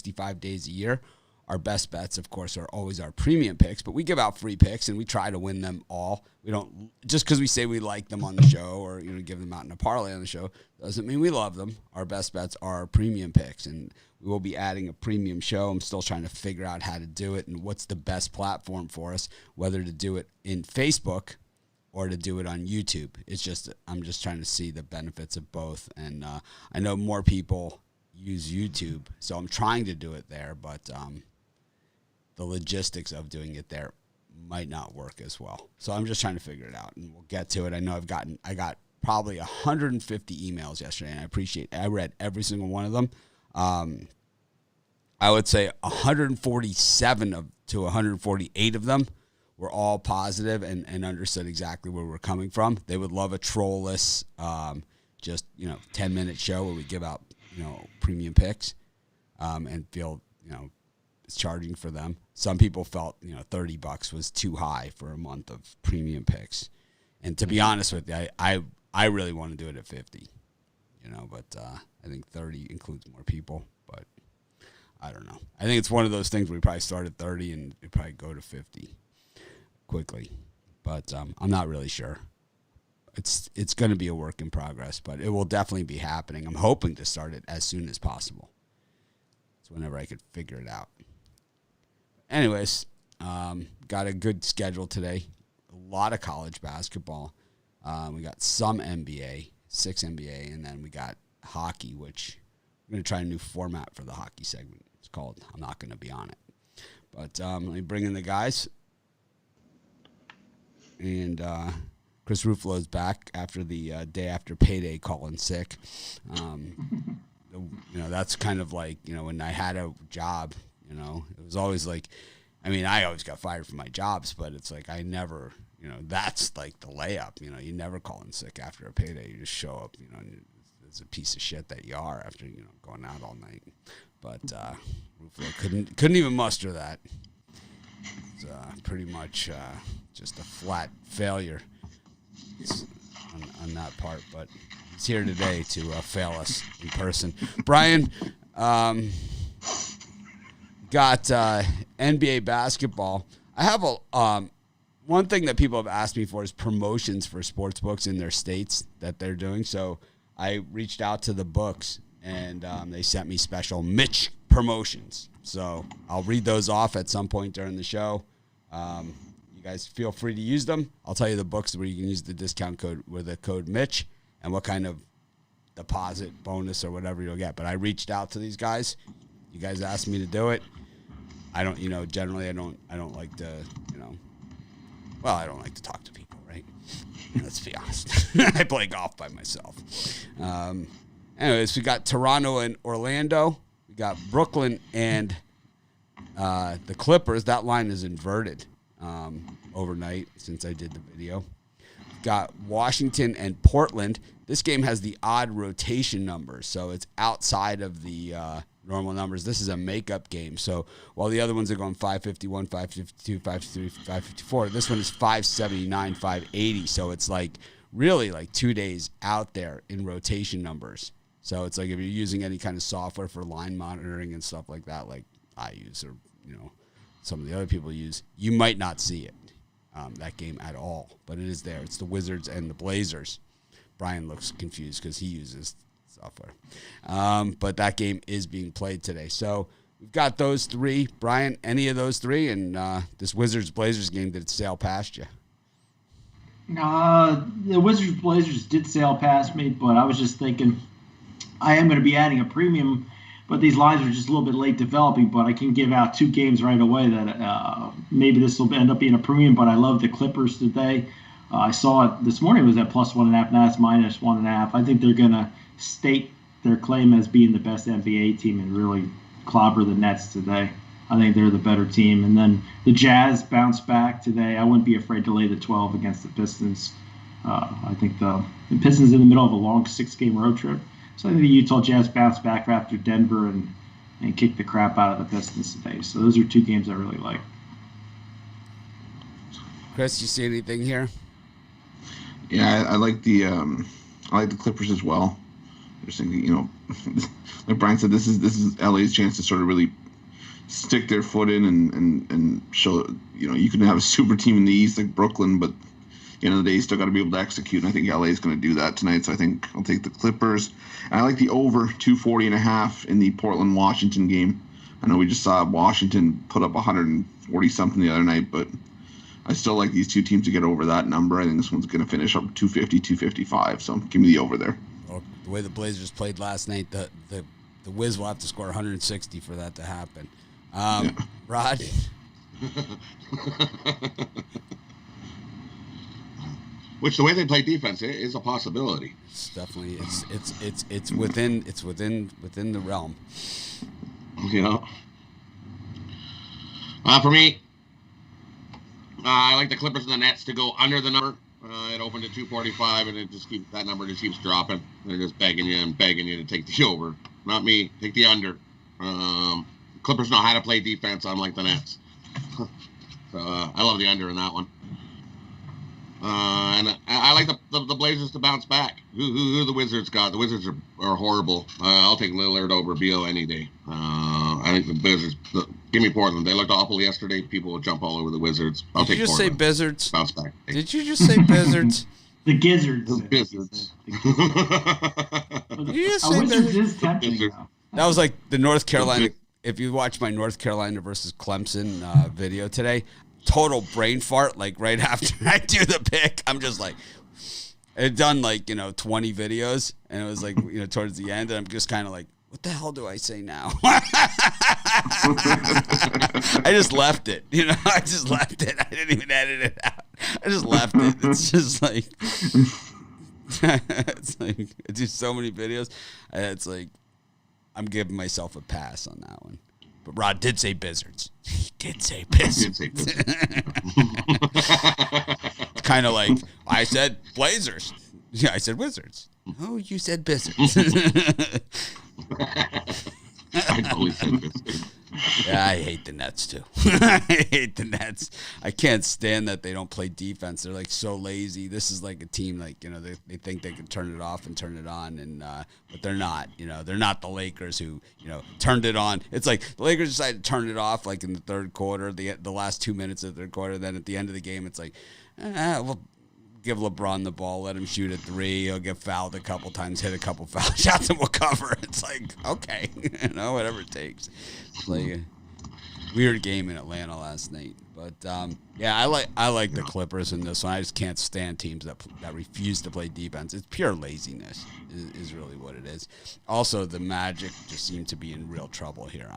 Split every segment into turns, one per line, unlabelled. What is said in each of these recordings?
365 days a year. Our best bets, of course, are always our premium picks, but we give out free picks and we try to win them all. We don't just because we say we like them on the show or give them out in a parlay on the show doesn't mean we love them. Our best bets are our premium picks, and we will be adding a premium show. I'm still trying to figure out how to do it and what's the best platform for us, whether to do it in Facebook or to do it on YouTube. I'm just trying to see the benefits of both, and I know more people use YouTube, so I'm trying to do it there, but the logistics of doing it there might not work as well. So I'm just trying to figure it out, and we'll get to it. I know I got probably 150 emails yesterday, and I read every single one of them. I would say 147 to 148 of them were all positive and understood exactly where we're coming from. They would love a troll-less, 10-minute show where we give out, premium picks, and feel, it's charging for them. Some people felt, $30 was too high for a month of premium picks. And to be honest with you, I really want to do it at 50, but I think 30 includes more people, but I don't know. I think it's one of those things where we probably start at 30 and we probably go to 50 quickly, but I'm not really sure. It's going to be a work in progress, but it will definitely be happening. I'm hoping to start it as soon as possible. It's whenever I could figure it out. Anyways, got a good schedule today. A lot of college basketball. We got some NBA, 6 NBA, and then we got hockey, which we're going to try a new format for the hockey segment. It's called I'm Not Going to Be On It. But let me bring in the guys. And Chris Ruffolo is back after the day after payday calling sick. That's kind of like, when I had a job, it was always like, I always got fired from my jobs, but it's like I never, that's like the layup. You never call in sick after a payday. You just show up, and it's a piece of shit that you are after, going out all night. But Ruffalo couldn't even muster that. It's pretty much just a flat failure on that part, but he's here today to fail us in person. Brian, got NBA basketball. I have one thing that people have asked me for is promotions for sports books in their states that they're doing. So I reached out to the books, and they sent me special Mitch promotions. So I'll read those off at some point during the show. You guys feel free to use them. I'll tell you the books where you can use the discount code with the code Mitch and what kind of deposit bonus or whatever you'll get. But I reached out to these guys. You guys asked me to do it. I don't, generally I don't like to, I don't like to talk to people, right? Let's be honest. I play golf by myself. Anyways, we got Toronto and Orlando. We got Brooklyn and the Clippers. That line is inverted overnight since I did the video. Got Washington and Portland. This game has the odd rotation numbers, so it's outside of the normal numbers. This is a makeup game. So while the other ones are going 551, 552, 553, 554, this one is 579, 580. So it's like really like 2 days out there in rotation numbers. So it's like if you're using any kind of software for line monitoring and stuff like that, like I use or, some of the other people use, you might not see it, that game at all. But it is there. It's the Wizards and the Blazers. Brian looks confused because he uses software. But that game is being played today. So we've got those three. Brian, any of those three? And this Wizards-Blazers game, did it sail past you?
The Wizards-Blazers did sail past me, but I was just thinking I am going to be adding a premium, but these lines are just a little bit late developing, but I can give out 2 games right away that maybe this will end up being a premium, but I love the Clippers today. I saw it this morning. It was at +1.5. Now it's -1.5. I think they're going to state their claim as being the best NBA team and really clobber the Nets today. I think they're the better team. And then the Jazz bounce back today. I wouldn't be afraid to lay the 12 against the Pistons. I think the Pistons in the middle of a long 6-game road trip. So I think the Utah Jazz bounce back after Denver and kick the crap out of the Pistons today. So those are 2 games I really like.
Chris, you see anything here?
Yeah, I like the Clippers as well. just thinking, like Brian said, this is LA's chance to sort of really stick their foot in and show, you can have a super team in the East like Brooklyn, but at the end of the day, you still got to be able to execute, and I think LA is going to do that tonight, so I think I'll take the Clippers. And I like the over 240.5 in the Portland-Washington game. I know we just saw Washington put up 140-something the other night, but I still like these two teams to get over that number. I think this one's going to finish up 250, 255, so give me the over there.
Well, the way the Blazers played last night, the Wiz will have to score 160 for that to happen. Rod?
Which the way they play defense is a possibility.
It's definitely it's within the realm.
For me, I like the Clippers and the Nets to go under the number. It opened at 245, and that number just keeps dropping. They're just begging you to take the over. Not me. Take the under. Clippers know how to play defense, unlike the Nets. So I love the under in that one. And I like the Blazers to bounce back. Who the Wizards got? The Wizards are horrible. I'll take Lillard over Beal any day. I think the Wizards. Give me Portland. They looked awful yesterday. People will jump all over the Wizards. I'll take Portland.
Did you just say Bizards?
Bounce back.
Did you just say Bizards?
The Gizzards.
The Bizards.
Did you just say
Wizards
Bizards?
is tempting now.
That was like the North Carolina. If you watch my North Carolina versus Clemson video today, total brain fart. Like right after I do the pick, I'm just like, I'd done 20 videos, and it was like towards the end, and I'm just kind of like, what the hell do I say now? I just left it. I just left it. I didn't even edit it out. I just left it. It's just like, it's like I do so many videos. It's like I'm giving myself a pass on that one. But Rod did say Bizards. He did say Bizards. It's kind of like I said Blazers. Yeah, I said Wizards. Oh, you said Bizards.
I totally said Bizards.
Yeah, I hate the Nets too. I hate the Nets. I can't stand that they don't play defense. They're like so lazy. This is like a team they think they can turn it off and turn it on, and but they're not. They're not the Lakers who turned it on. It's like the Lakers decided to turn it off like in the third quarter, the last 2 minutes of the third quarter. Then at the end of the game, it's like, we'll give LeBron the ball, let him shoot a three. He'll get fouled a couple times, hit a couple foul shots, and we'll cover. It's like, okay, whatever it takes. It's like a weird game in Atlanta last night. But, I like the Clippers in this one. I just can't stand teams that refuse to play defense. It's pure laziness is really what it is. Also, the Magic just seem to be in real trouble here.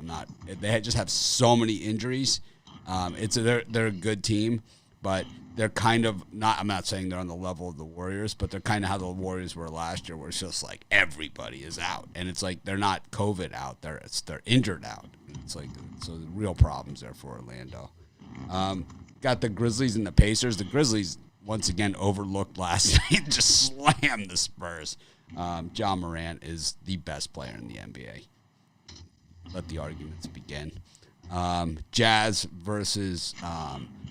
They just have so many injuries. They're a good team, but they're kind of not. I'm not saying they're on the level of the Warriors, but they're kind of how the Warriors were last year, where it's just like everybody is out, and it's like they're not COVID out, they're injured out. It's like so the real problems there for Orlando. Got the Grizzlies and the Pacers. The Grizzlies once again overlooked last night and just slammed the Spurs. John Morant is the best player in the NBA. Let the arguments begin. Jazz versus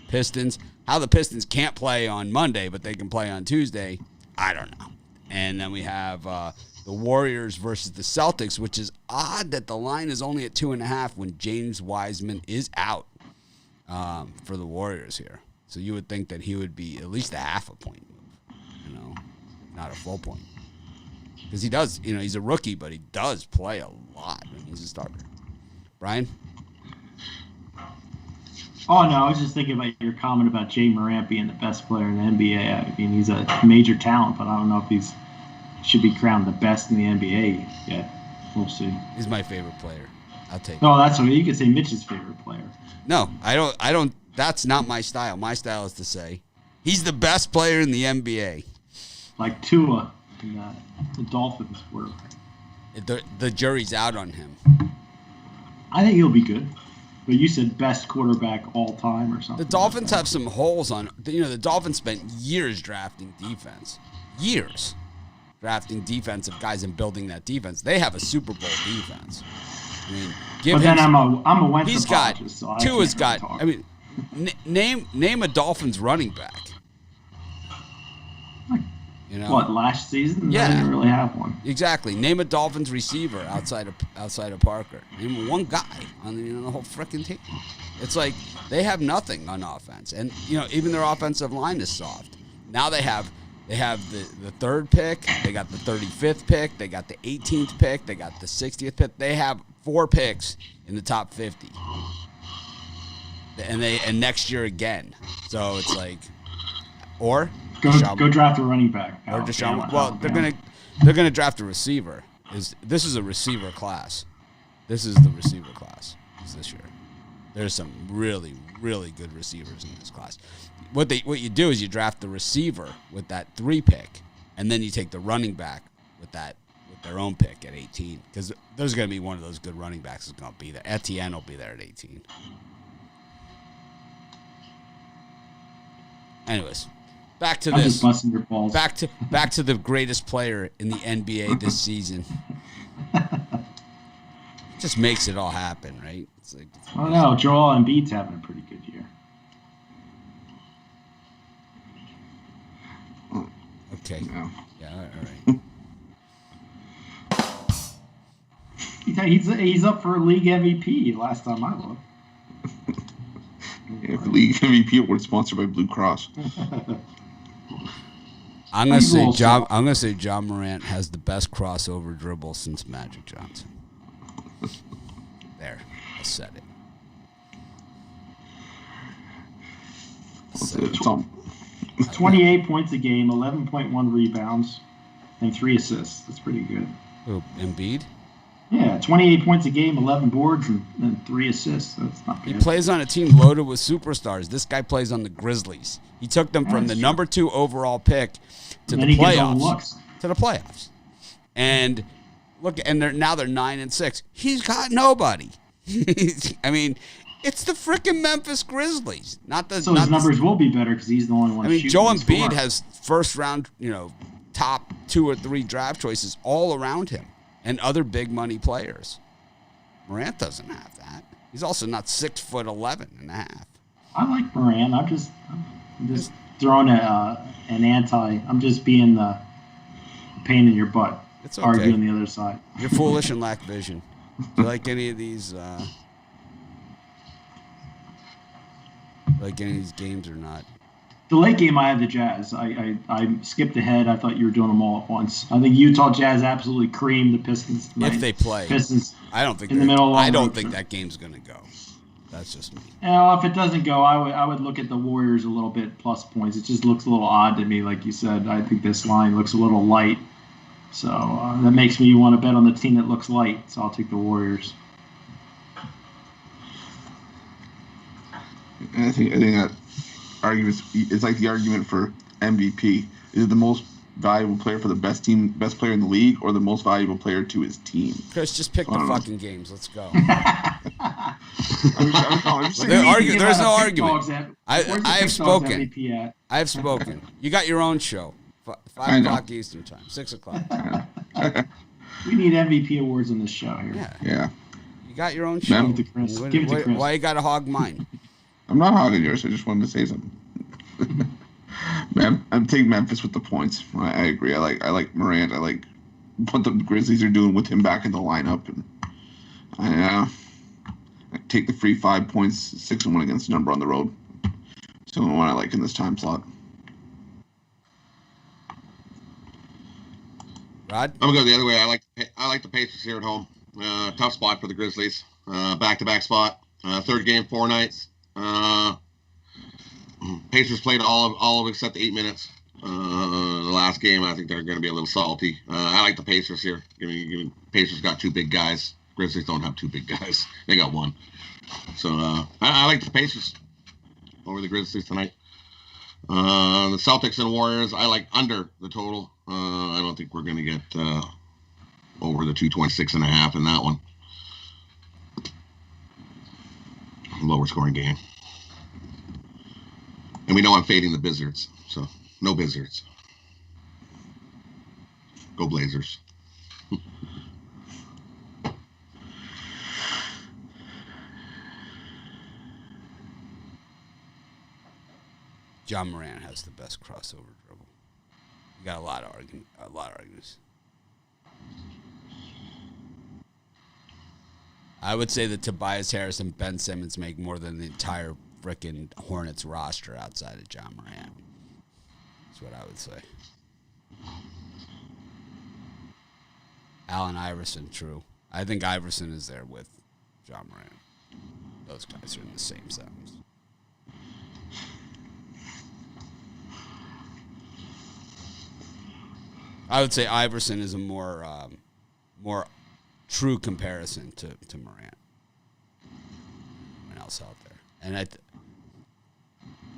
Pistons. How the Pistons can't play on Monday, but they can play on Tuesday, I don't know. And then we have the Warriors versus the Celtics, which is odd that the line is only at 2.5 when James Wiseman is out for the Warriors here. So you would think that he would be at least a half a point move, not a full point. Because he does, he's a rookie, but he does play a lot. He's a starter. Brian?
Oh, no, I was just thinking about your comment about Jay Morant being the best player in the NBA. I mean, he's a major talent, but I don't know if he should be crowned the best in the NBA yet. We'll see.
He's my favorite player. I'll take it.
No, that's what you could say Mitch's favorite player.
No, I don't. That's not my style. My style is to say he's the best player in the NBA.
Like Tua and the Dolphins were.
The jury's out on him.
I think he'll be good. But you said best quarterback all time or something.
The Dolphins have some holes on. The Dolphins spent years drafting defense. Years drafting defensive guys and building that defense. They have a Super Bowl defense. I mean,
but then I'm a Wentz
he's got
so
Tua's got. Talk. I mean, name a Dolphins running back. You know
What, last season?
Yeah.
They didn't really have one.
Exactly. Name a Dolphins receiver outside of Parker. Name one guy on the whole freaking team. It's like they have nothing on offense, and even their offensive line is soft. Now they have the third pick. They got the 35th pick. They got the 18th pick. They got the 60th pick. They have 4 picks in the top 50, and next year again. So it's like, or.
Go draft a running back.
Or Deshaun. Well, they're gonna draft a receiver. This is a receiver class. This is the receiver class this year. There's some really, really good receivers in this class. What you do is you draft the receiver with that 3 pick, and then you take the running back with their own pick at 18, because there's gonna be one of those good running backs that's gonna be there. Etienne will be there at 18. Anyways. Back to
I'm
this.
just busting your balls.
Back to the greatest player in the NBA this season. Just makes it all happen, right? It's like,
I don't know. Joel Embiid's having a pretty good year.
Okay.
Yeah.
Yeah. All right.
He's up for league MVP last time I looked.
Yeah, the league MVP award sponsored by Blue Cross.
I'm gonna say John Morant has the best crossover dribble since Magic Johnson. There, I said it.
It's on.
28 points a game, 11.1 rebounds, and 3 assists. That's pretty good.
Who, Embiid?
Yeah, 28 points a game, 11 boards, and 3 assists. That's not bad.
He plays on a team loaded with superstars. This guy plays on the Grizzlies. He took them from the number 2 overall pick to the playoffs. To the playoffs. And look, and they're 9-6. He's got nobody. I mean, it's the freaking Memphis Grizzlies.
So his numbers will be better because he's the only one.
I mean, Joel Embiid has first round, top 2 or 3 draft choices all around him, and other big money players. Morant doesn't have that. He's also not 6'11" and a half.
I like Morant. I'm just throwing an anti. I'm just being the pain in your butt.
It's okay.
Arguing the other side.
You're foolish and lack vision. Do you like any of these? Games or not?
The late game, I had the Jazz. I skipped ahead. I thought you were doing them all at once. I think Utah Jazz absolutely creamed the Pistons tonight.
If they play,
Pistons.
I don't think
in the middle.
I don't think that game's going to go. That's just me.
If it doesn't go, I would look at the Warriors a little bit plus points. It just looks a little odd to me, like you said. I think this line looks a little light, so that makes me want to bet on the team that looks light. So I'll take the Warriors.
And I think that argument is like the argument for MVP. Is it the most valuable player for the best player in the league, or the most valuable player to his team?
Chris, just pick the fucking games. Let's go. There's no argument. I have spoken. I have spoken. You got your own show. 5 o'clock Eastern time, 6 o'clock.
We need MVP awards on this show here.
Yeah.
You got your own show.
Give it to Chris.
Why you got to hog mine?
I'm not hogging yours. I just wanted to say something. I'm taking Memphis with the points. I agree. I like Morant. I like what the Grizzlies are doing with him back in the lineup, and I take the free 5 points, 6-1 against the number on the road. It's the only one I like in this time slot.
Rod?
I'm gonna go the other way. I like the Pacers here at home. Tough spot for the Grizzlies. Back-to-back spot. Third game, 4 nights. Pacers played all of except 8 minutes. The last game, I think they're going to be a little salty. I like the Pacers here. Pacers got 2 big guys. Grizzlies don't have 2 big guys. They got 1. So I like the Pacers over the Grizzlies tonight. The Celtics and Warriors, I like under the total. I don't think we're going to get over the 226.5 in that one. Lower scoring game. And we know I'm fading the Blizzards, so no Blizzards. Go Blazers.
John Morant has the best crossover dribble. You got a lot of arguments. I would say that Tobias Harris and Ben Simmons make more than the entire frickin' Hornets roster outside of John Morant. That's what I would say. Allen Iverson, true. I think Iverson is there with John Morant. Those guys are in the same sentence. I would say Iverson is a more true comparison to Morant. Anyone else out there, and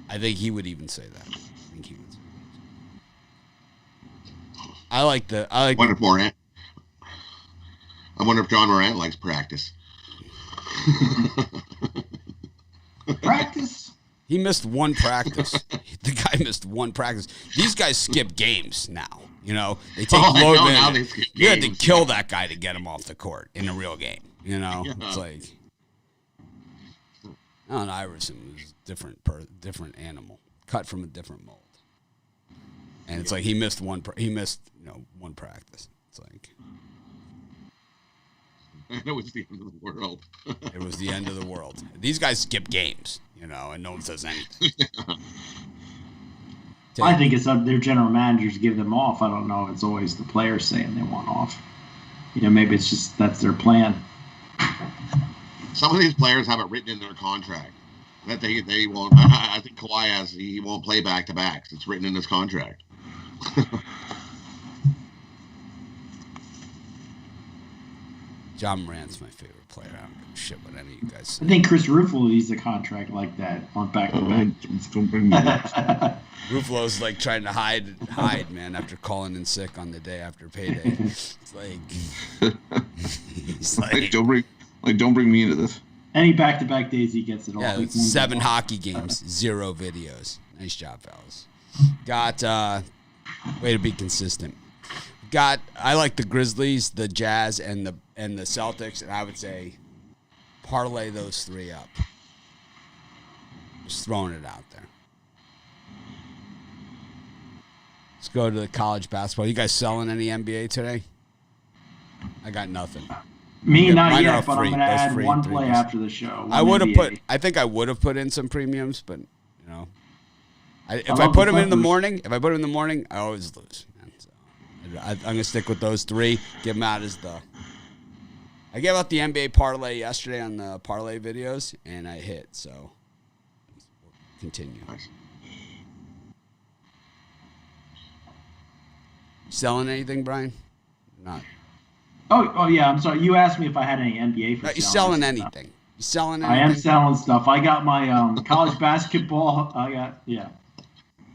I think he would even say that. I think he would. I wonder
if Morant. I wonder if John Morant likes practice.
Practice?
He missed one practice. The guy missed one practice. These guys skip games now. You know, they take load man. You had to kill that guy to get him off the court in a real game. You know, it's like Allen Iverson was a different animal, cut from a different mold. And it's like he missed one practice. It's like
it was the end of the world.
It was the end of the world. These guys skip games, you know, and no one says anything.
I think it's up their general managers give them off. I don't know if it's always the players saying they want off. You know, maybe it's just that's their plan.
Some of these players have it written in their contract that they won't. I think Kawhi he won't play back-to-backs. It's written in his contract.
John Morant's my favorite player. I don't give a shit what any of you guys say.
I think Chris Ruffolo needs a contract like that on back-to-back.
Don't bring me that.
Ruffalo's like trying to hide, man, after calling in sick on the day after payday. It's like he's like
don't bring me into this.
Any back-to-back days he gets it all.
Yeah, 7 hockey games, 0 videos. Nice job, fellas. Got way to be consistent. I like the Grizzlies, the Jazz, and the Celtics, and I would say parlay those 3 up. Just throwing it out there. Let's go to the college basketball. You guys selling any NBA today? I got nothing.
Me, not yet, but I'm going to add one play after the show.
I think I would have put in some premiums, but, you know. If I put them in the morning, I always lose. Man. So I'm going to stick with those 3. Give them out as I gave out the NBA parlay yesterday on the parlay videos, and I hit. So we'll continue.
Nice.
Selling anything, Brian? Not.
Oh yeah. I'm sorry. You asked me if I had any NBA for
you selling anything? You selling anything?
I am selling stuff. I got my college basketball.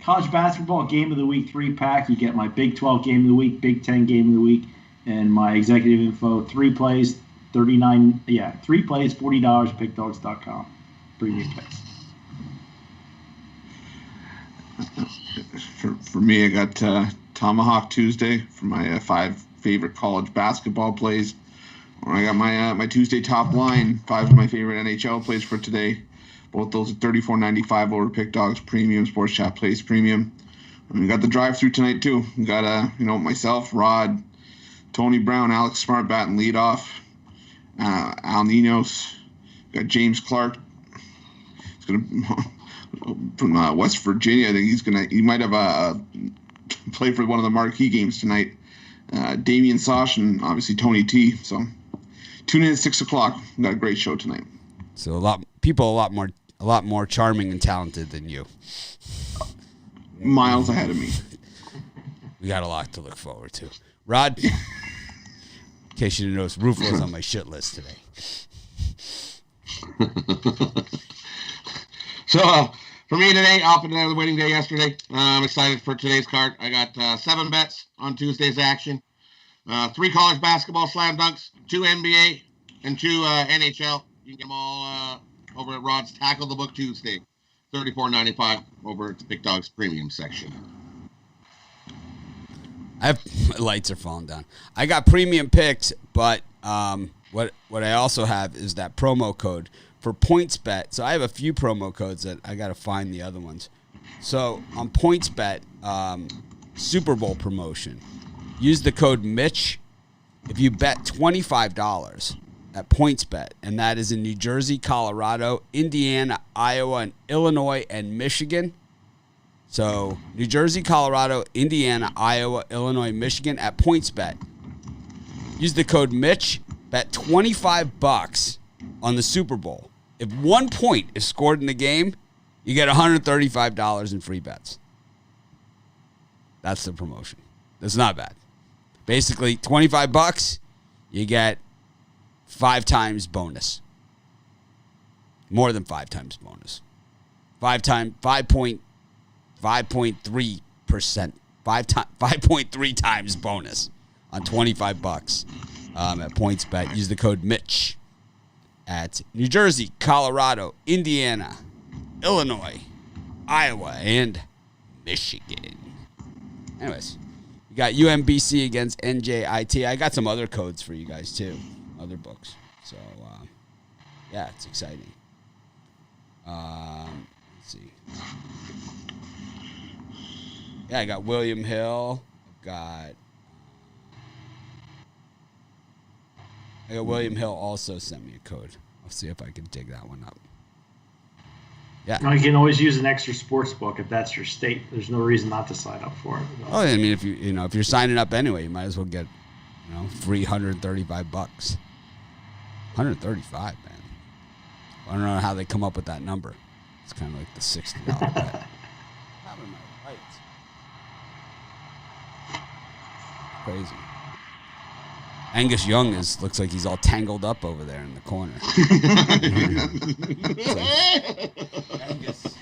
College basketball game of the week 3-pack. You get my Big 12 game of the week, Big 10 game of the week, and my executive info. 3 plays, $39. Yeah, 3 plays, $40. PickDogs.com. Premium picks.
For me, I got Tomahawk Tuesday for my 5 favorite college basketball plays. I got my Tuesday top line, 5 of my favorite NHL plays for today. Both those are $34.95 over Pick Dogs Premium, Sports Chat Plays Premium. And we got the drive-through tonight too. We got myself, Rod, Tony Brown, Alex Smart batting leadoff, Al Ninos, got James Clark. He's gonna from West Virginia. I think he might have play for one of the marquee games tonight. Damian Sosh and obviously Tony T. So tune in at 6 o'clock. We got a great show tonight.
So a lot more charming and talented than you.
Miles ahead of me.
We got a lot to look forward to. Rod, in case you didn't notice, Ruffolo's on my shit list today.
So for me today, off another winning day yesterday. I'm excited for today's card. I got 7 bets on Tuesday's action. 3 college basketball slam dunks, 2 NBA, and 2 NHL. You can get them all over at Rod's Tackle the Book Tuesday. $34.95 over at the Big Dogs Premium section.
My lights are falling down. I got premium picks, but what I also have is that promo code for PointsBet. So I have a few promo codes that I got to find the other ones. So on PointsBet, Super Bowl promotion. Use the code Mitch if you bet $25 at PointsBet, and that is in New Jersey, Colorado, Indiana, Iowa, and Illinois, and Michigan. So New Jersey, Colorado, Indiana, Iowa, Illinois, Michigan at PointsBet. Use the code Mitch. Bet $25 on the Super Bowl. If 1 point is scored in the game, you get $135 in free bets. That's the promotion. That's not bad. Basically, $25, you get 5 times bonus. More than 5 times bonus. 5.3%. 5.3 times bonus on $25 at PointsBet. Use the code Mitch at New Jersey, Colorado, Indiana, Illinois, Iowa, and Michigan. Anyways, you got UMBC against NJIT. I got some other codes for you guys too, other books. So, yeah, it's exciting. Let's see. Yeah, I got William Hill. I got William Hill also sent me a code. I'll see if I can dig that one up. Yeah.
You can always use an extra sports book if that's your state. There's no reason not to sign up for it.
Oh, I mean, if you're signing up anyway, you might as well get, free $135. $135, man. I don't know how they come up with that number. It's kind of like the $60 bet. How am I right? Crazy. Angus Young looks like he's all tangled up over there in the corner. Angus.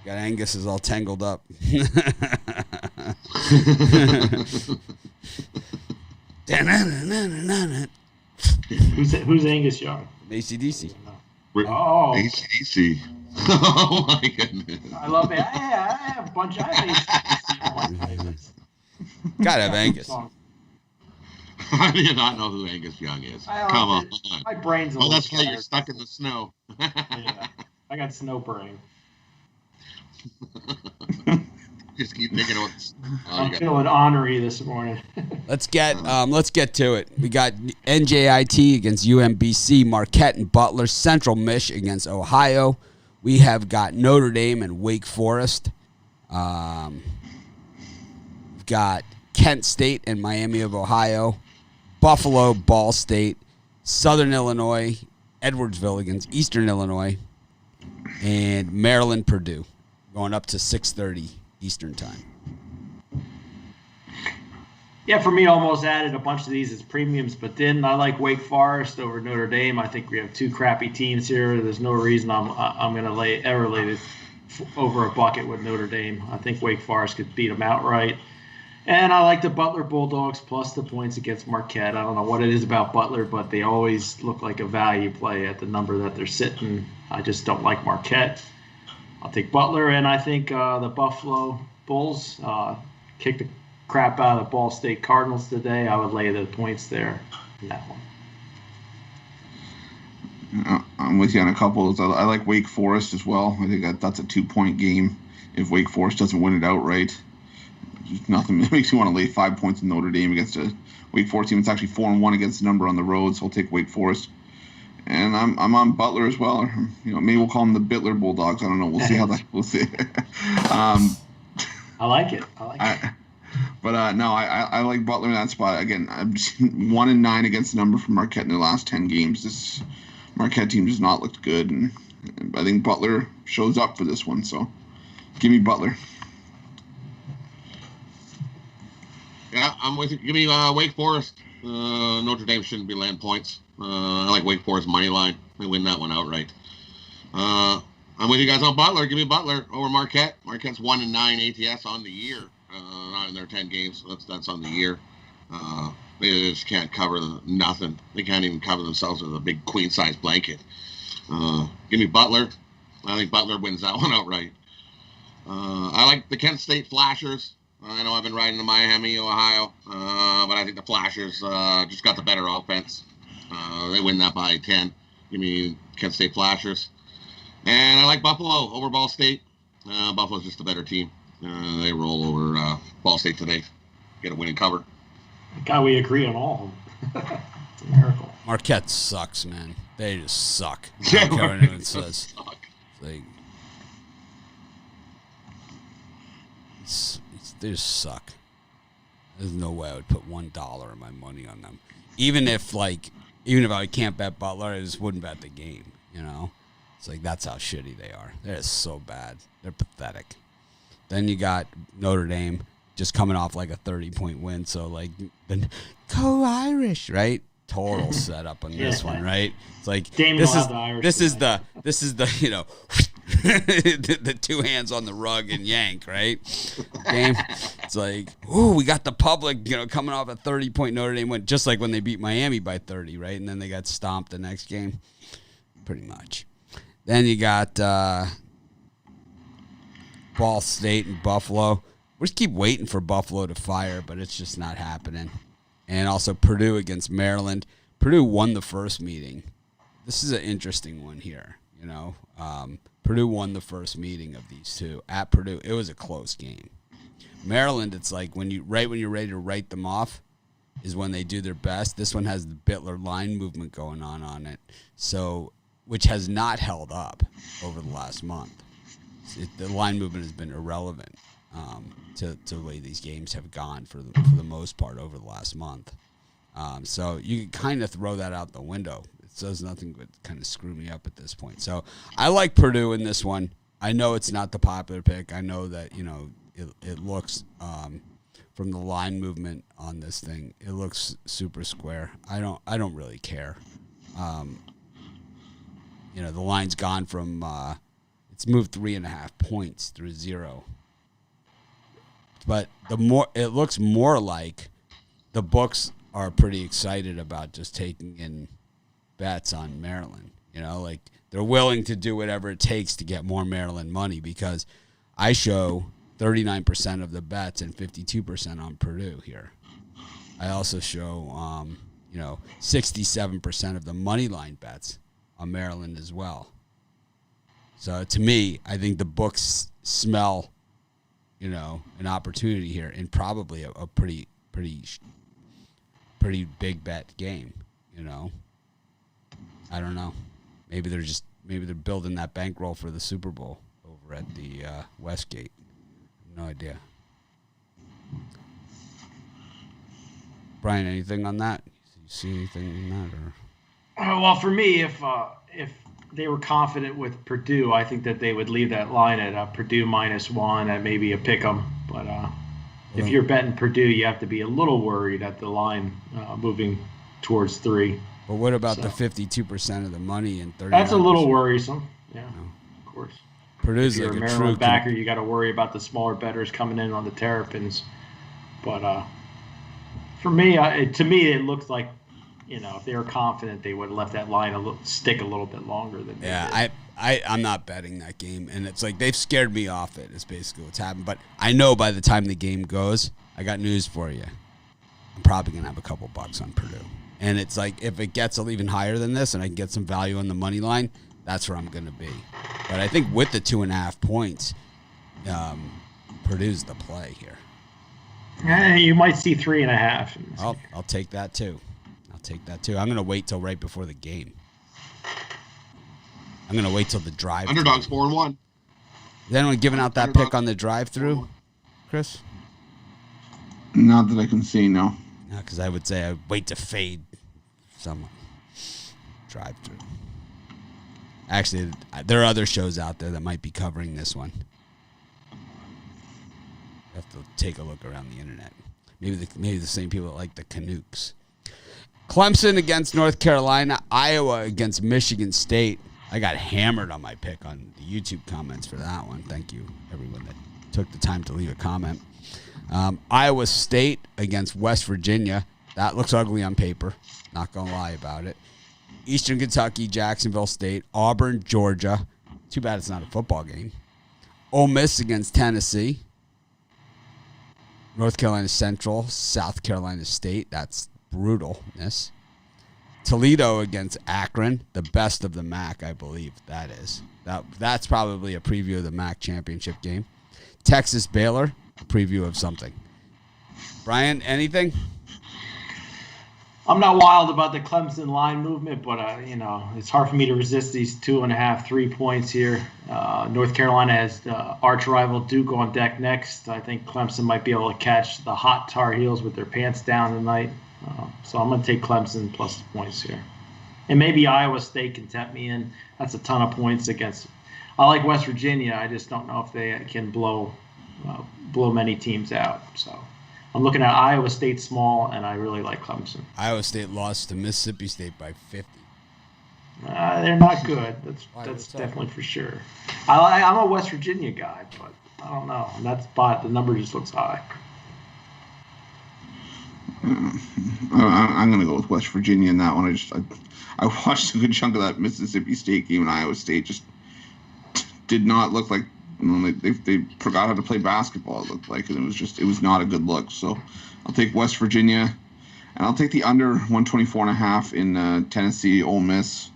Got Angus is all tangled up.
Who's Angus Young?
AC/DC.
Oh.
AC/DC.
Oh my goodness!
I love it. I have a bunch of favorites.
Gotta have Angus.
I do not know who Angus Young is. Come on.
My brain's
well, that's why you're stuck in the snow.
Yeah, I got snow brain.
Just keep thinking of what's.
I'm feeling ornery this morning.
Let's get to it. We got NJIT against UMBC, Marquette and Butler, Central Mich against Ohio. We have got Notre Dame and Wake Forest. We've got Kent State and Miami of Ohio. Buffalo, Ball State. Southern Illinois, Edwardsville against Eastern Illinois. And Maryland, Purdue. Going up to 6:30 Eastern time.
Yeah, for me, almost added a bunch of these as premiums, but then I like Wake Forest over Notre Dame. I think we have 2 crappy teams here. There's no reason I'm going to lay this over a bucket with Notre Dame. I think Wake Forest could beat them outright. And I like the Butler Bulldogs plus the points against Marquette. I don't know what it is about Butler, but they always look like a value play at the number that they're sitting. I just don't like Marquette. I'll take Butler, and I think the Buffalo Bulls kicked the crap out of the Ball State Cardinals today. I would lay the points there in that one.
I'm with you on a couple. I like Wake Forest as well. I think that's a 2-point game. If Wake Forest doesn't win it outright, there's nothing that makes me want to lay 5 points in Notre Dame against a Wake Forest team. It's actually 4-1 against the number on the road, so I'll take Wake Forest. And I'm on Butler as well. Maybe we'll call them the Bitler Bulldogs. I don't know. We'll see how that. We'll see.
I like it.
But no, I like Butler in that spot. Again, I'm 1-9 against the number from Marquette in their last 10 games. This Marquette team does not look good, and I think Butler shows up for this one. So, give me Butler.
Yeah, I'm with you. Give me Wake Forest. Notre Dame shouldn't be laying points. I like Wake Forest money line. They win that one outright. I'm with you guys on Butler. Give me Butler over Marquette. Marquette's 1-9 ATS on the year. Not in their 10 games. So that's on the year. They just can't cover nothing. They can't even cover themselves with a big queen size blanket. Give me Butler. I think Butler wins that one outright. I like the Kent State Flashers. I know I've been riding to Miami, Ohio, but I think the Flashers just got the better offense. They win that by 10. Give me Kent State Flashers. And I like Buffalo over Ball State. Buffalo's just a better team. They roll over Ball State today. Get a winning cover.
God, we agree on all of them. It's a miracle.
Marquette sucks, man. They just suck. I don't care what anyone says. Like, they just suck. There's no way I would put $1 of my money on them. Even if I can't bet Bitler, I just wouldn't bet the game, you know? It's like, that's how shitty they are. They're just so bad. They're pathetic. Then you got Notre Dame just coming off like a 30-point win. So, like, go Irish, right? Total setup on this one, right? It's like, this is the, you know, the two hands on the rug and yank, right? Game. It's like, ooh, we got the public, you know, coming off a 30-point Notre Dame win, just like when they beat Miami by 30, right? And then they got stomped the next game, pretty much. Then you got Ball State and Buffalo. We just keep waiting for Buffalo to fire, but it's just not happening. And also Purdue against Maryland. Purdue won the first meeting. This is an interesting one here, you know. Purdue won the first meeting of these two at Purdue. It was a close game. Maryland, it's like when you're ready to write them off is when they do their best. This one has the Bitler line movement going on it, so which has not held up over the last month. The line movement has been irrelevant to the way these games have gone for the most part over the last month. So you can kind of throw that out the window. It does nothing but kind of screw me up at this point. So I like Purdue in this one. I know it's not the popular pick. I know that, you know, it looks from the line movement on this thing, it looks super square. I don't really care. You know, the line's gone from it's moved 3.5 points through 0. But it looks more like the books are pretty excited about just taking in bets on Maryland. You know, like they're willing to do whatever it takes to get more Maryland money because I show 39% of the bets and 52% on Purdue here. I also show, 67% of the money line bets on Maryland as well. So to me, I think the books smell, you know, an opportunity here and probably a pretty big bet game, you know. I don't know. Maybe they're building that bankroll for the Super Bowl over at the Westgate. No idea. Brian, anything on that? You see anything in that, or?
Well, for me, if they were confident with Purdue, I think that they would leave that line at Purdue -1 at maybe a pick 'em. But if you're betting Purdue, you have to be a little worried at the line moving towards 3.
But what about the 52% of the money and 30?
That's a little worrisome. Yeah, of course.
Purdue's
if you're
like
a Maryland backer, you got to worry about the smaller bettors coming in on the Terrapins. But for me, to me, it looks like, you know, if they were confident, they would have left that line stick a little bit longer than they did.
I'm not betting that game, and it's like they've scared me off it. Is basically what's happened. But I know by the time the game goes, I got news for you. I'm probably gonna have a couple bucks on Purdue, and it's like if it gets even higher than this, and I can get some value on the money line, that's where I'm gonna be. But I think with the 2.5 points, Purdue's the play here.
You might see 3.5.
I'll take that too. I'm going to wait till right before the game. I'm going to wait till the drive.
Underdogs 4-1.
Is anyone giving out that pick on the drive-through, Chris?
Not that I can see, no.
No, because I would say I'd wait to fade someone. Drive-through. Actually, there are other shows out there that might be covering this one. You have to take a look around the internet. Maybe the same people that like the Canucks. Clemson against North Carolina. Iowa against Michigan State. I got hammered on my pick on the YouTube comments for that one. Thank you, everyone that took the time to leave a comment. Iowa State against West Virginia. That looks ugly on paper. Not going to lie about it. Eastern Kentucky, Jacksonville State. Auburn, Georgia. Too bad it's not a football game. Ole Miss against Tennessee. North Carolina Central, South Carolina State. That's brutalness. Toledo against Akron, the best of the MAC, I believe that is. That's probably a preview of the MAC championship game. Texas Baylor, a preview of something. Brian, anything?
I'm not wild about the Clemson line movement, but it's hard for me to resist these 2.5, 3 points here. North Carolina has arch rival Duke on deck next. I think Clemson might be able to catch the hot Tar Heels with their pants down tonight. So I'm going to take Clemson plus the points here. And maybe Iowa State can tempt me in. That's a ton of points against. I like West Virginia. I just don't know if they can blow many teams out. So I'm looking at Iowa State small, and I really like Clemson.
Iowa State lost to Mississippi State by 50.
They're not good. That's definitely for sure. I'm a West Virginia guy, but I don't know. And that spot, the number just looks high.
I'm going to go with West Virginia in that one. I watched a good chunk of that Mississippi State game, and Iowa State just did not look like they forgot how to play basketball. It looked like, and it was not a good look. So I'll take West Virginia, and I'll take the under 124.5 in Tennessee Ole Miss.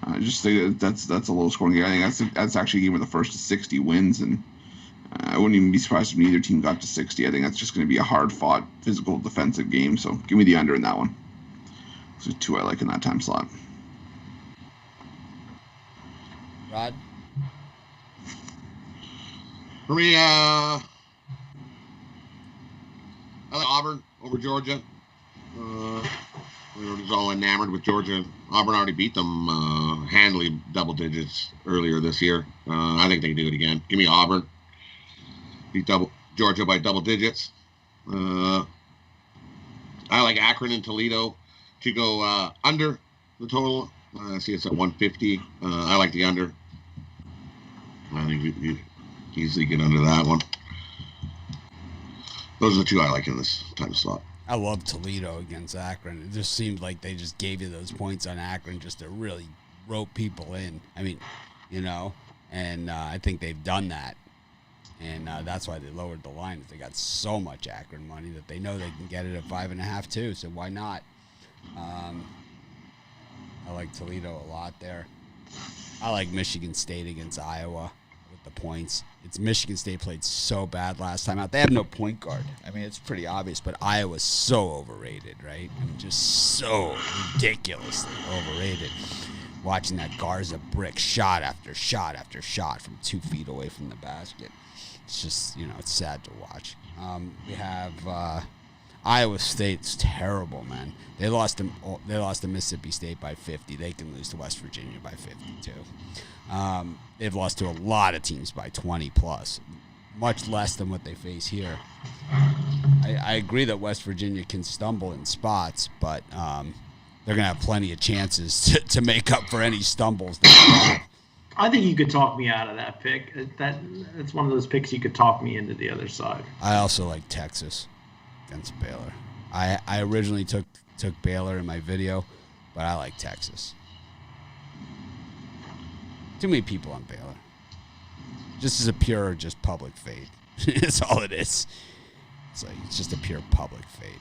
I just think that's a low scoring game. I think that's actually a game where the first to 60 wins, and I wouldn't even be surprised if neither team got to 60. I think that's just going to be a hard-fought, physical, defensive game. So give me the under in that one. Those are two I like in that time slot.
Rod?
For me, I like Auburn over Georgia. We were just all enamored with Georgia. Auburn already beat them handily, double digits earlier this year. I think they can do it again. Give me Auburn. Beat Georgia by double digits. I like Akron and Toledo to go under the total. I see it's at 150. I like the under. I think you easily get under that one. Those are the two I like in this time slot.
I love Toledo against Akron. It just seemed like they just gave you those points on Akron just to really rope people in. I mean, and I think they've done that. And that's why they lowered the line. They got so much Akron money that they know they can get it at 5.5 too. So why not? I like Toledo a lot there. I like Michigan State against Iowa with the points. It's Michigan State played so bad last time out. They have no point guard. I mean, it's pretty obvious, but Iowa's so overrated, right? I mean, just so ridiculously overrated. Watching that Garza brick shot after shot after shot from 2 feet away from the basket. It's just, it's sad to watch. We have Iowa State's terrible, man. They lost to Mississippi State by 50. They can lose to West Virginia by 50 too. They've lost to a lot of teams by 20 plus, much less than what they face here. I agree that West Virginia can stumble in spots, but they're going to have plenty of chances to make up for any stumbles that they have.
I think you could talk me out of that pick. That's one of those picks you could talk me into the other side.
I also like Texas against Baylor. I originally took Baylor in my video, but I like Texas. Too many people on Baylor. Just as a pure, just public fade. That's all it is. It's just a pure public fade.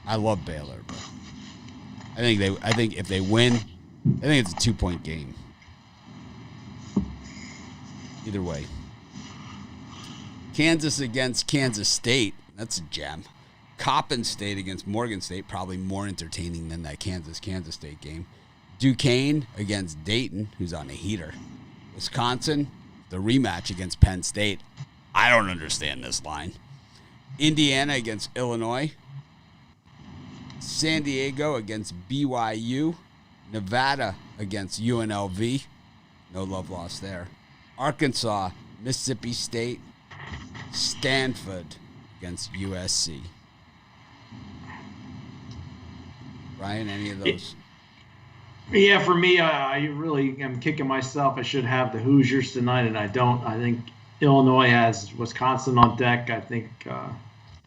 I love Baylor, but I think if they win, I think it's a 2-point game. Either way. Kansas against Kansas State. That's a gem. Coppin State against Morgan State, probably more entertaining than that Kansas State game. Duquesne against Dayton, who's on a heater. Wisconsin, the rematch against Penn State. I don't understand this line. Indiana against Illinois. San Diego against BYU. Nevada against UNLV. No love lost there. Arkansas, Mississippi State. Stanford against USC. Brian, any of those?
Yeah, for me, I really am kicking myself. I should have the Hoosiers tonight, and I don't. I think Illinois has Wisconsin on deck. I think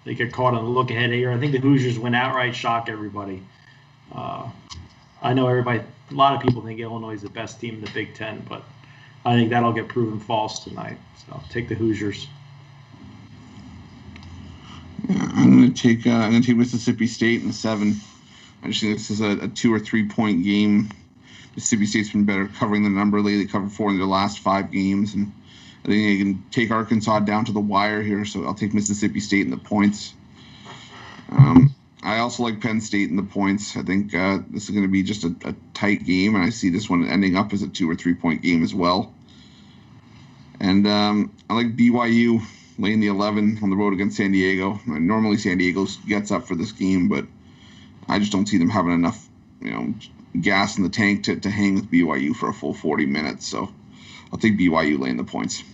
they get caught on the look ahead here. I think the Hoosiers win outright, shock everybody. I know a lot of people think Illinois is the best team in the Big Ten, but I think that'll get proven false tonight. So I'll take the Hoosiers.
Yeah, I'm gonna take Mississippi State in 7. I just think this is a 2 or 3 point game. Mississippi State's been better covering the number lately. They covered 4 in their last 5 games, and I think they can take Arkansas down to the wire here. So I'll take Mississippi State in the points. I also like Penn State in the points. I think this is going to be just a tight game, and I see this one ending up as a 2 or 3 point game as well. And I like BYU laying the 11 on the road against San Diego. Normally San Diego gets up for this game, but I just don't see them having enough, gas in the tank to hang with BYU for a full 40 minutes. So I'll take BYU laying the points.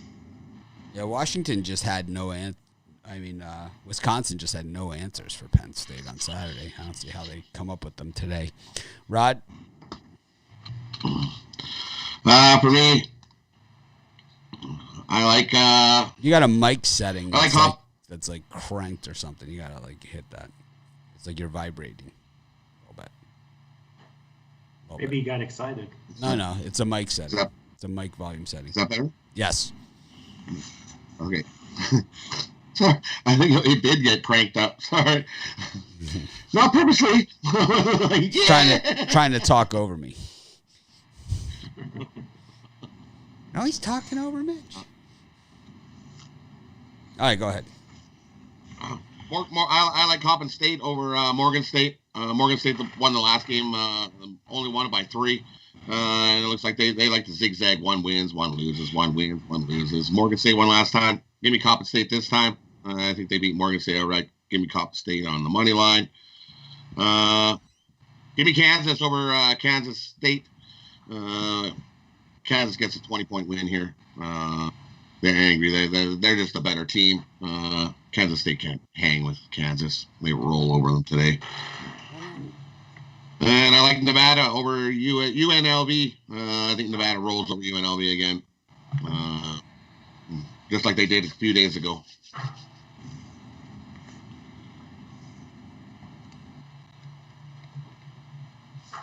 Yeah, Washington just had Wisconsin just had no answers for Penn State on Saturday. I don't see how they come up with them today. Rod?
For me, I like...
you got a mic setting that's like cranked or something. You got to hit that. It's like you're vibrating a little bit.
Maybe you got excited.
No, it's a mic setting. It's a mic volume setting.
Is that better?
Yes.
Okay. Sorry, I think it did get cranked up. Sorry. Not purposely.
Trying to talk over me. No, he's talking over Mitch. All right, go ahead.
I like Coppin State over Morgan State. Morgan State won the last game, only won it by 3. And it looks like they like to zigzag. One wins, one loses, one wins, one loses. Morgan State won last time. Give me Coppin State this time. I think they beat Morgan State outright. Give me Coppin State on the money line. Give me Kansas over Kansas State. Kansas gets a 20-point win here. They're angry. They're just a better team. Kansas State can't hang with Kansas. They roll over them today. And I like Nevada over UNLV. I think Nevada rolls over UNLV again. Just like they did a few days ago.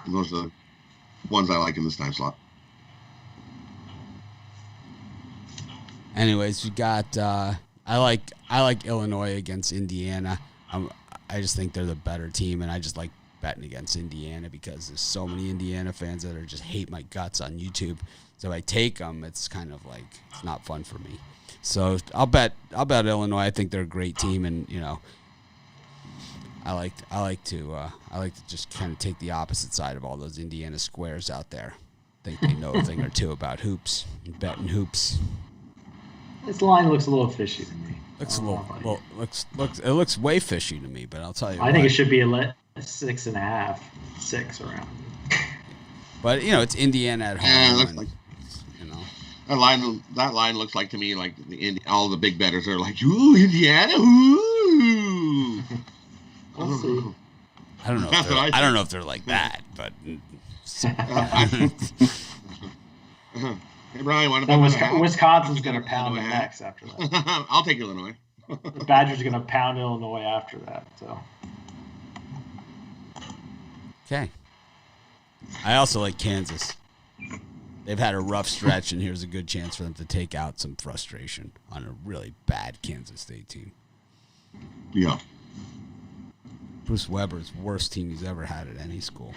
Those are the ones I like in this time slot.
Anyways, we got I like Illinois against Indiana. I just think they're the better team, and I just like betting against Indiana because there's so many Indiana fans that just hate my guts on YouTube. So if I take them, it's kind of like it's not fun for me. So I'll bet Illinois. I think they're a great team, and I like to just kind of take the opposite side of all those Indiana squares out there. Think they know a thing or two about hoops and betting hoops.
This line looks a little fishy to me.
It looks way fishy to me, but I'll tell you.
I think it should be a 6.5, 6 around.
But it's Indiana at home.
Yeah, it looks like that line looks like to me like all the big bettors are like, ooh, Indiana, ooh.
We'll see.
I don't know if they're like that, but.
Hey, Brian, want
to Wisconsin's going to pound the next after that.
I'll take Illinois.
The Badgers are going to pound Illinois after that. So.
Okay. I also like Kansas. They've had a rough stretch, and here's a good chance for them to take out some frustration on a really bad Kansas State team.
Yeah.
Bruce Weber's worst team he's ever had at any school.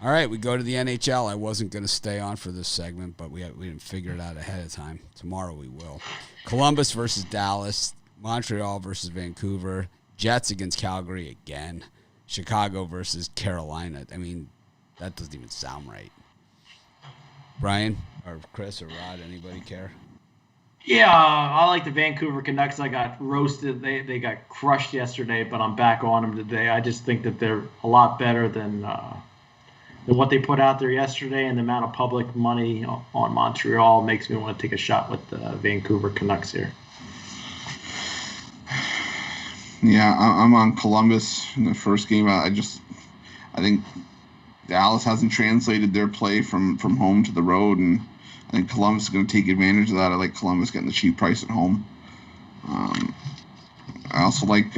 All right, we go to the NHL. I wasn't going to stay on for this segment, but we didn't figure it out ahead of time. Tomorrow we will. Columbus versus Dallas. Montreal versus Vancouver. Jets against Calgary again. Chicago versus Carolina. I mean, that doesn't even sound right. Brian or Chris or Rod, anybody care?
Yeah, I like the Vancouver Canucks. I got roasted. They got crushed yesterday, but I'm back on them today. I just think that they're a lot better than what they put out there yesterday, and the amount of public money on Montreal makes me want to take a shot with the Vancouver Canucks here.
Yeah, I'm on Columbus in the first game. I think Dallas hasn't translated their play from home to the road, and I think Columbus is going to take advantage of that. I like Columbus getting the cheap price at home. I also like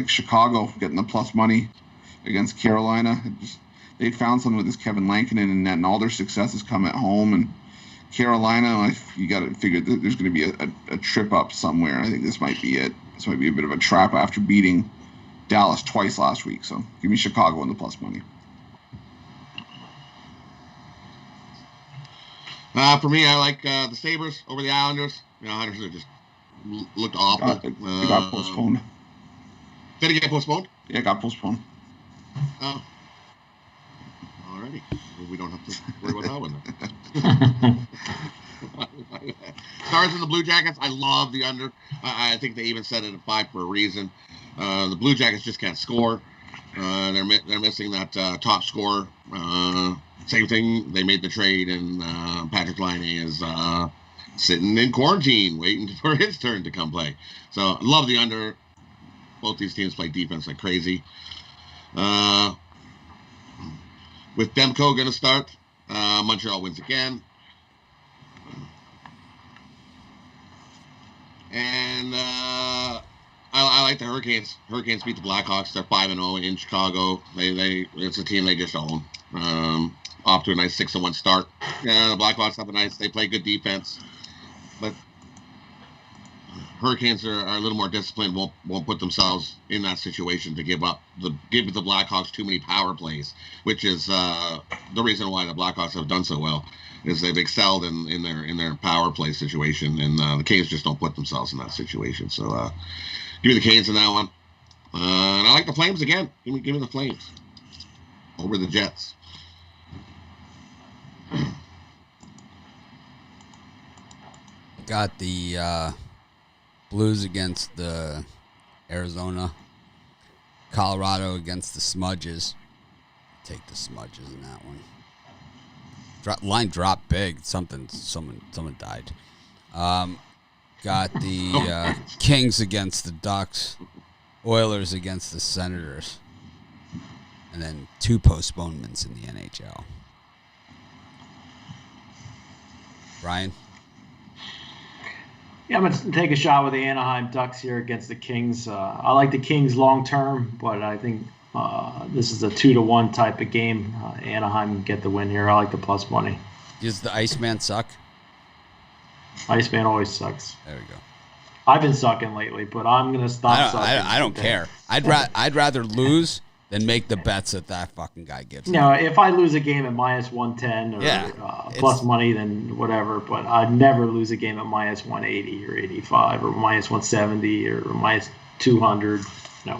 Chicago getting the plus money against Carolina. They found something with this Kevin Lankinen in net, and all their successes come at home. And Carolina, you got to figure that there's going to be a trip up somewhere. I think this might be it. This might be a bit of a trap after beating Dallas twice last week. So give me Chicago in the plus money.
For me, I like the Sabres over the Islanders. Islanders have just looked awful.
It got postponed.
Did it get postponed?
Yeah, it got postponed.
Oh. Alrighty. We don't have to worry about that one then. Stars in the Blue Jackets, I love the under. I think they even set it at 5 for a reason. The Blue Jackets just can't score. They're missing that top scorer. Same thing. They made the trade, and Patrick Laine is sitting in quarantine, waiting for his turn to come play. So I love the under. Both these teams play defense like crazy. With Demko going to start, Montreal wins again. And I like the Hurricanes. Hurricanes beat the Blackhawks. They're 5-0 in Chicago. It's a team they just own. Off to a nice 6-1 start. Yeah, the Blackhawks have they play good defense, but Hurricanes are a little more disciplined. Won't put themselves in that situation to give the Blackhawks too many power plays, which is the reason why the Blackhawks have done so well. Is they've excelled in their power play situation, and the Canes just don't put themselves in that situation. So give me the Canes in that one. And I like the Flames again. Give me the Flames over the Jets.
Got the Blues against the Arizona. Colorado against the Smudges. Take the Smudges in that one. Line dropped big. Someone died. Got the Kings against the Ducks. Oilers against the Senators. And then 2 postponements in the NHL. Brian?
Yeah, I'm going to take a shot with the Anaheim Ducks here against the Kings. I like the Kings long term, but I think this is a 2-1 type of game. Anaheim get the win here. I like the plus money.
Does the Iceman suck?
Iceman always sucks.
There we go.
I've been sucking lately, but I'm going to stop sucking.
I don't care. I'd rather lose than make the bets that fucking guy gives.
No, if I lose a game at minus 110 or plus money, then whatever. But I'd never lose a game at minus 180 or 85 or minus 170 or minus 200. No.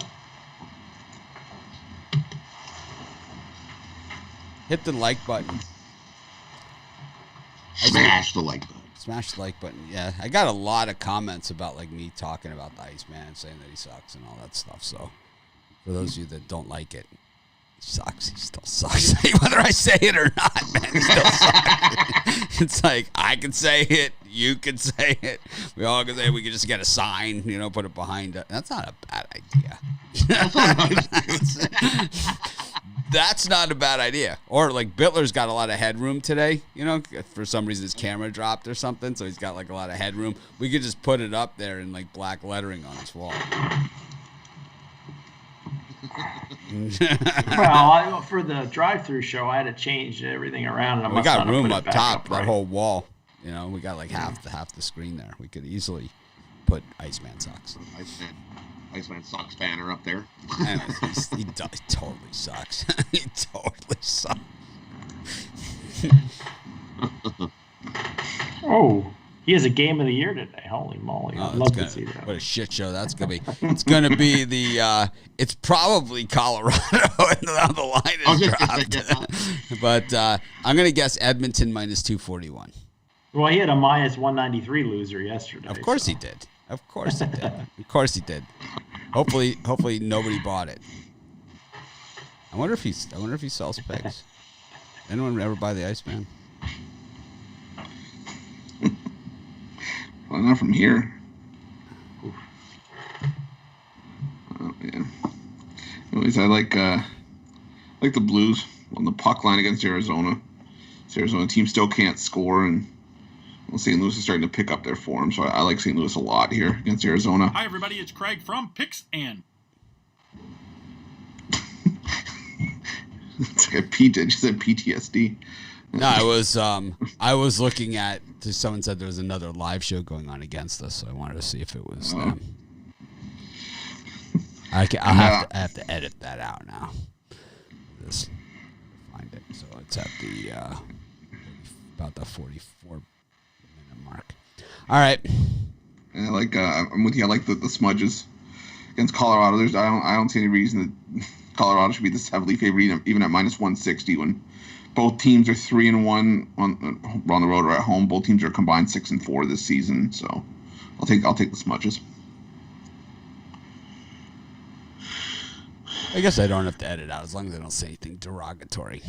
Hit the like button.
Smash the like button.
Smash the like button. Yeah, I got a lot of comments about me talking about the Iceman, saying that he sucks and all that stuff. So for those of you that don't like it, he sucks. He still sucks. Whether I say it or not, man, he still sucks. It's like I can say it, you can say it. We all can say it. We can just get a sign, put it behind it. That's not a bad idea. That's not a bad idea. Or Bitler's got a lot of headroom today, for some reason his camera dropped or something, so he's got a lot of headroom. We could just put it up there in black lettering on his wall.
Well, for the drive-through show, I had to change everything around. And
we got room up top, that whole wall. We got half the screen there. We could easily put Iceman socks.
Iceman socks banner up there.
Anyways, he totally sucks. He totally sucks.
Oh, he has a game of the year today. Holy moly. I'd love to see that.
What a shit show that's going to be. It's going to be it's probably Colorado and the line is dropped. But I'm going to guess Edmonton minus 241.
Well, he had a minus 193 loser yesterday.
Of course he did. Of course he did. Of course he did. Hopefully nobody bought it. I wonder if he sells pigs. Anyone ever buy the Iceman?
Well, not from here. Oh yeah. Anyways, I like the Blues on the puck line against Arizona. This Arizona team still can't score, and St. Louis is starting to pick up their form, so I like St. Louis a lot here against Arizona.
Hi, everybody. It's Craig from Picks and.
It's like a P. Did you said PTSD?
No, I was looking at. Someone said there was another live show going on against us, so I wanted to see if it was them. I have to edit that out now. Just find it. So it's at the about the 44-minute mark. All right.
And I'm with you. I like the smudges against Colorado. I don't see any reason that Colorado should be this heavily favored even at minus 160 when both teams are 3-1 on the road or at home. Both teams are combined 6-4 this season. So I'll take the smudges.
I guess I don't have to edit out as long as I don't say anything derogatory,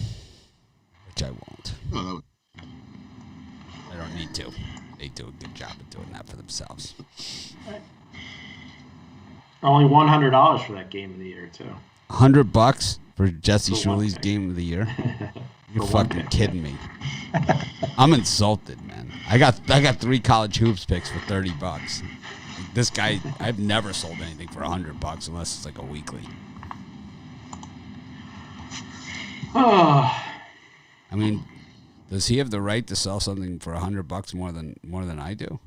which I won't.
Oh,
I don't need to. They do a good job of doing that for themselves.
Only $100 for that game of the year, too.
$100 for Jesse
For one
Shuley's
pick.
game of the year? You're
For one
fucking
pick.
kidding me. I'm insulted, man. I got 3 college hoops picks for $30. This guy, I've never sold anything for $100 unless it's like a weekly.
Oh,
I mean, does he have the right to sell something for $100 more than I do?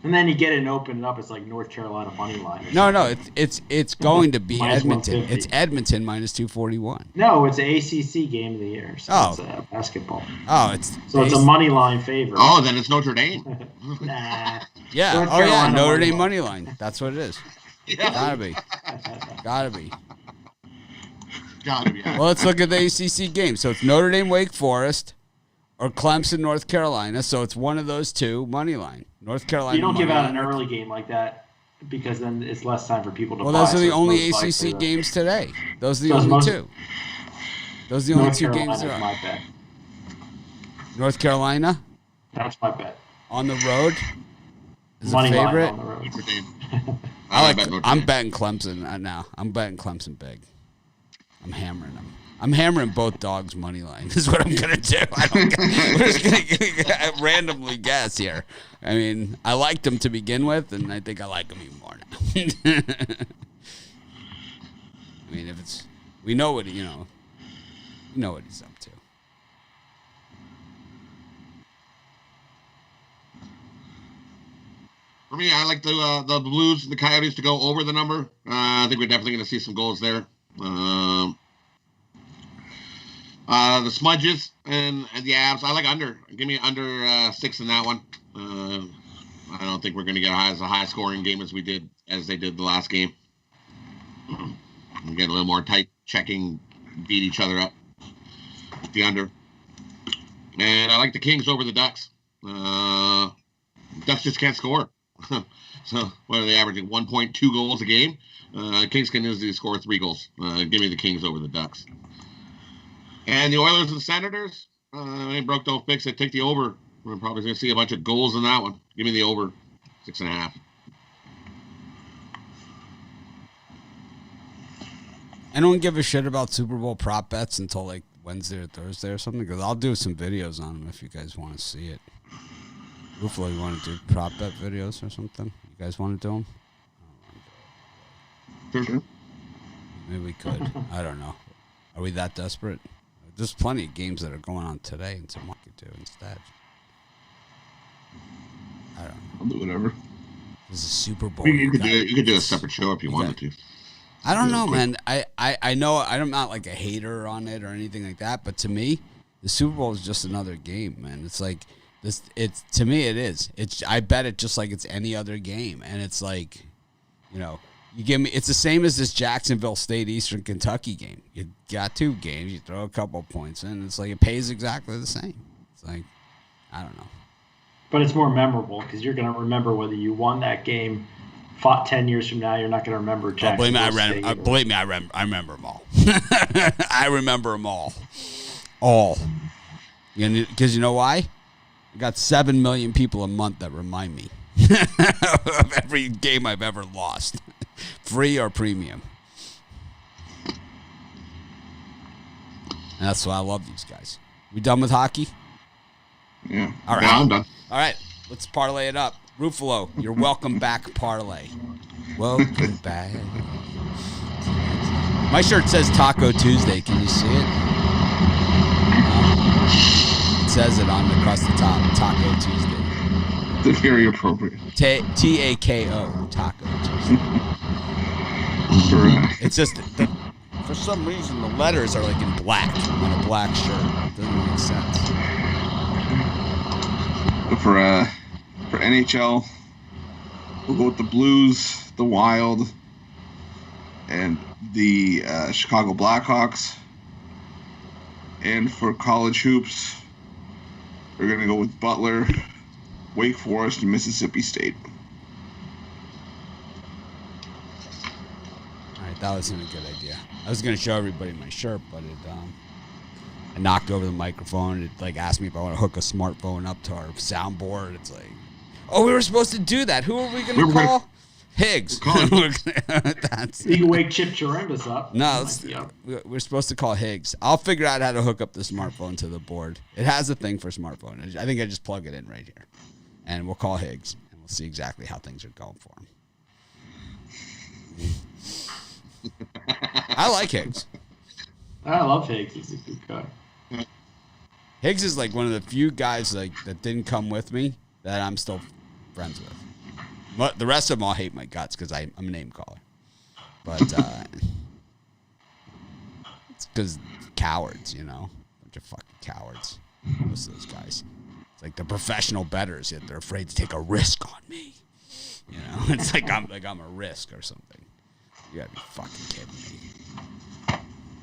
and then you get it and open it up. It's like North Carolina money line. Or
No,
something.
it's going to be
Minus
Edmonton.
150.
It's Edmonton minus 241.
No, it's an ACC game of the year. So
Oh.
it's basketball.
Oh, it's
So it's a money line favorite.
Oh, then it's Notre Dame.
Nah.
yeah.
North
Oh yeah,
Carolina
Notre
money
Dame
line.
money line. That's what it is.
Yeah.
Gotta be. Gotta be.
Gotta be.
Well, let's look at the ACC game. So it's Notre Dame, Wake Forest, or Clemson, North Carolina. So it's one of those two money line. North Carolina.
You don't give
money
out an
line.
early game like that because then it's less time for people to
Well,
buy.
those are
so
the
it's
only
most likely
ACC
to-
games today. Those are the
So it's
only
most-
two. Those are the only
North
two
Carolina
games
is
there are.
my bet.
North Carolina
That's my bet.
on the road is
Money
a
line
favorite.
on the road.
Notre Dame.
I
bet Notre
like. I'm
Dame.
betting Clemson now. I'm betting Clemson big. I'm hammering them. I'm hammering both dogs money line. Is what I'm gonna do. We're just gonna randomly guess here. I mean, I liked them to begin with, and I think I like them even more now. I mean, if it's we know what you know what he's up to.
For me, I like the Blues and the Coyotes to go over the number. I think we're definitely going to see some goals there. The Smudges and the Avs, I like under. Give me under 6 in that one. I don't think we're going to get as a high scoring game as they did the last game. We get a little more tight checking, beat each other up with the under. And I like the Kings over the Ducks. Ducks just can't score. So what are they averaging? 1.2 goals a game. Kings can usually score 3 goals. Give me the Kings over the Ducks. And the Oilers and Senators. They broke those picks. They take the over. We're probably going to see a bunch of goals in that one. Give me the over 6.5.
Anyone give a shit about Super Bowl prop bets until like Wednesday or Thursday or something? Because I'll do some videos on them if you guys want to see it. Ruffolo, you want to do prop bet videos or something? You guys want to do them?
Sure.
Maybe we could. I don't know. Are we that desperate? There's plenty of games that are going on today and some we could do instead. I don't know.
I'll do whatever.
This is Super Bowl.
You could do a separate show if you wanted to.
I don't know, man. I know I'm not like a hater on it or anything like that, but to me, the Super Bowl is just another game, man. It's like this. It's to me, it is. I bet it just like it's any other game, and it's like, you give me. It's the same as this Jacksonville State Eastern Kentucky game. You got 2 games, you throw a couple points in, it's like it pays exactly the same. It's like, I don't know.
But it's more memorable because you're going to remember whether you won that game. 10 years from now, you're not going to remember Jacksonville State.
Believe me, I remember them all. I remember them all. All. Because you know why? I got 7 million people a month that remind me of every game I've ever lost, free or premium. And that's why I love these guys. We done with hockey?
Yeah.
All right.
Yeah, I'm done.
All right, let's parlay it up. Ruffolo, you're welcome back, parlay. Welcome back. My shirt says Taco Tuesday. Can you see it? It says it across the top. Taco Tuesday.
They're very appropriate.
TAKO. Taco Tuesday. It's just for some reason the letters are like in black on a black shirt. It doesn't make sense.
For NHL, we'll go with the Blues, the Wild, and the Chicago Blackhawks. And for college hoops, we're going to go with Bitler, Wake Forest, and Mississippi State.
All right, that wasn't a good idea. I was going to show everybody my shirt, but I knocked over the microphone. It like asked me if I want to hook a smartphone up to our soundboard. It's like, oh, we were supposed to do that. Who are we going to call? Higgs.
You can wake Chip Chirimbus up.
No, we're supposed to call Higgs. I'll figure out how to hook up the smartphone to the board. It has a thing for smartphone. I think I just plug it in right here. And we'll call Higgs, and we'll see exactly how things are going for him. I like Higgs.
I love Higgs. He's a good guy.
Higgs is like one of the few guys like that didn't come with me that I'm still friends with. But the rest of them all hate my guts because I'm a name caller. But it's because cowards, you know, bunch of fucking cowards. Most of those guys. It's like they're professional bettors, yet they're afraid to take a risk on me. You know, it's like I'm a risk or something. You gotta be fucking kidding me.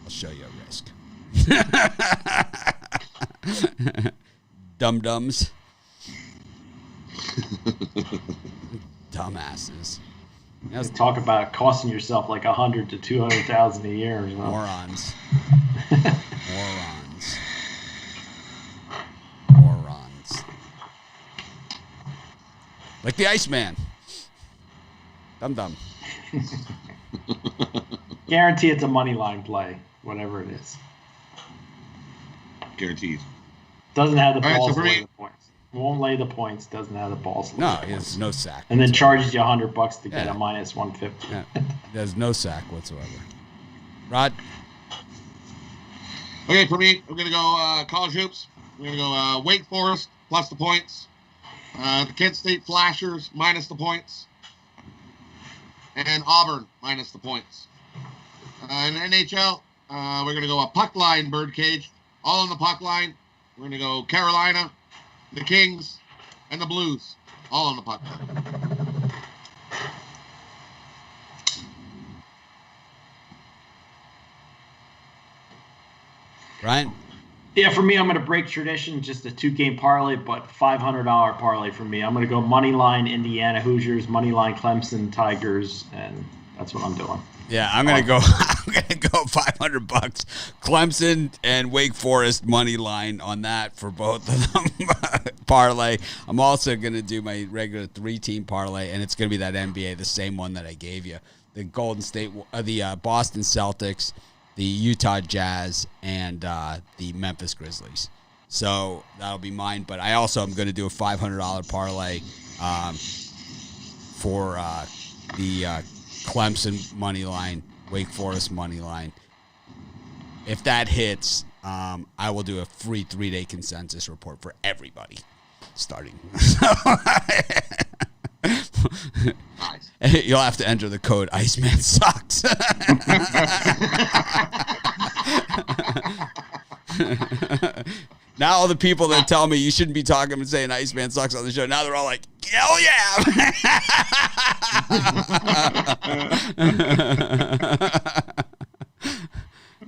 I'll show you a risk. Dum-dums. Dumbasses.
Just talk about costing yourself like $100,000 to $200,000 a year. You know?
Morons. Like the Iceman. Dum-dum.
Guarantee it's a money line play, whatever it is.
Guaranteed.
Doesn't have the
All right,
balls
so
to lay the points. Won't lay the points. Doesn't have the balls to lay
No,
the points.
there's no sack.
And then
whatsoever.
charges you $100 to get
Yeah.
a minus 150.
Yeah, there's no sack whatsoever. Rod?
Okay, for me, we're going to go college hoops. We're going to go Wake Forest plus the points. The Kent State Flashers minus the points. And Auburn minus the points. In NHL, we're going to go a puck line birdcage. All on the puck line. We're going to go Carolina, the Kings, and the Blues. All on the puck line.
Ryan?
Yeah, for me, I'm going to break tradition, just a 2-game parlay, but $500 parlay for me. I'm going to go money line Indiana Hoosiers, money line Clemson Tigers, and that's what I'm doing.
Yeah, I'm gonna go. I'm gonna go $500. Clemson and Wake Forest money line on that for both of them. Parlay. I'm also gonna do my regular 3-team parlay, and it's gonna be that NBA, the same one that I gave you: the Golden State, the Boston Celtics, the Utah Jazz, and the Memphis Grizzlies. So that'll be mine. But I also am gonna do a $500 parlay for the Clemson money line, Wake Forest money line. If that hits, I will do a free 3-day consensus report for everybody starting.
Nice.
You'll have to enter the code Iceman Sucks. Now all the people that tell me you shouldn't be talking and saying Iceman Sucks on the show, now they're all like, hell yeah.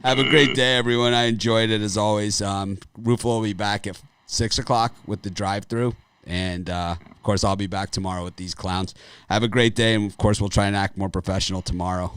Have a great day, everyone. I enjoyed it as always. Ruffolo will be back at 6 o'clock with the drive-thru. And, of course, I'll be back tomorrow with these clowns. Have a great day. And, of course, we'll try and act more professional tomorrow.